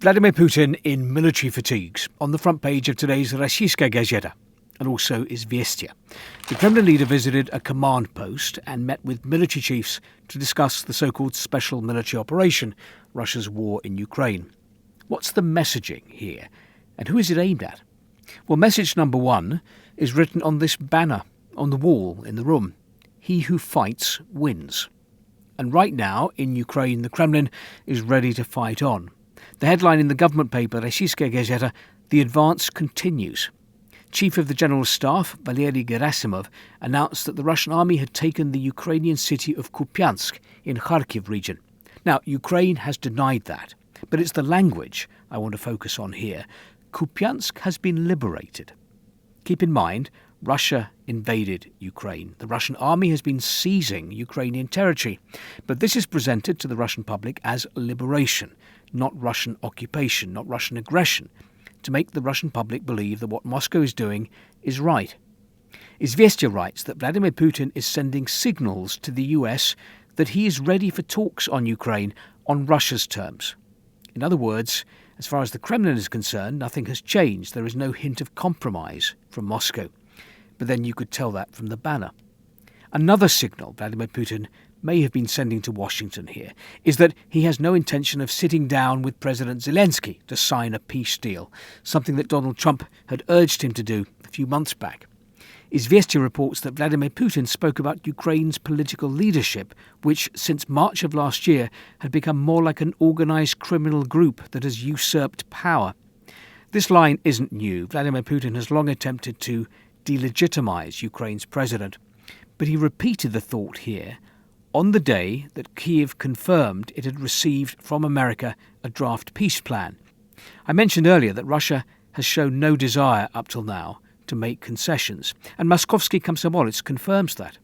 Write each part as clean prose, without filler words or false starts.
Vladimir Putin in military fatigues on the front page of today's Rossiyskaya Gazeta and also Izvestia. The Kremlin leader visited a command post and met with military chiefs to discuss the so-called special military operation, Russia's war in Ukraine. What's the messaging here and who is it aimed at? Well, message number one is written on this banner on the wall in the room. He who fights wins. And right now, in Ukraine, the Kremlin is ready to fight on. The headline in the government paper, Rossiyskaya Gazeta, "The advance continues." Chief of the General Staff, Valery Gerasimov, announced that the Russian army had taken the Ukrainian city of Kupiansk in Kharkiv region. Now, Ukraine has denied that, but it's the language I want to focus on here. Kupiansk has been liberated. Keep in mind, Russia invaded Ukraine. The Russian army has been seizing Ukrainian territory. But this is presented to the Russian public as liberation, not Russian occupation, not Russian aggression, to make the Russian public believe that what Moscow is doing is right. Izvestia writes that Vladimir Putin is sending signals to the US that he is ready for talks on Ukraine on Russia's terms. In other words, as far as the Kremlin is concerned, nothing has changed. There is no hint of compromise from Moscow. But then you could tell that from the banner. Another signal Vladimir Putin may have been sending to Washington here is that he has no intention of sitting down with President Zelensky to sign a peace deal, something that Donald Trump had urged him to do a few months back. Izvestia reports that Vladimir Putin spoke about Ukraine's political leadership, which since March of last year had become more like an organised criminal group that has usurped power. This line isn't new. Vladimir Putin has long attempted to delegitimize Ukraine's president. But he repeated the thought here on the day that Kyiv confirmed it had received from America a draft peace plan. I mentioned earlier that Russia has shown no desire up till now to make concessions, and Moskovsky Komsomolets confirms that.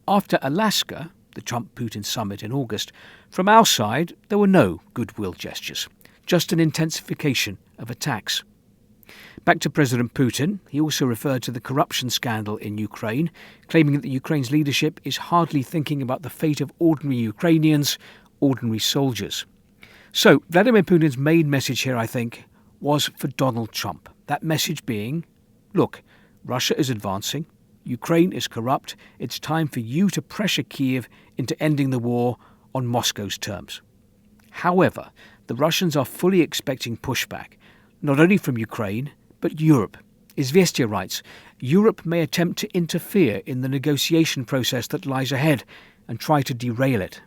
After Alaska, the Trump-Putin summit in August, from our side there were no goodwill gestures, just an intensification of attacks. Back to President Putin, he also referred to the corruption scandal in Ukraine, claiming that Ukraine's leadership is hardly thinking about the fate of ordinary Ukrainians, ordinary soldiers. So Vladimir Putin's main message here, I think, was for Donald Trump. That message being, look, Russia is advancing, Ukraine is corrupt, it's time for you to pressure Kyiv into ending the war on Moscow's terms. However, the Russians are fully expecting pushback, not only from Ukraine, but Europe. Izvestia writes, Europe may attempt to interfere in the negotiation process that lies ahead and try to derail it.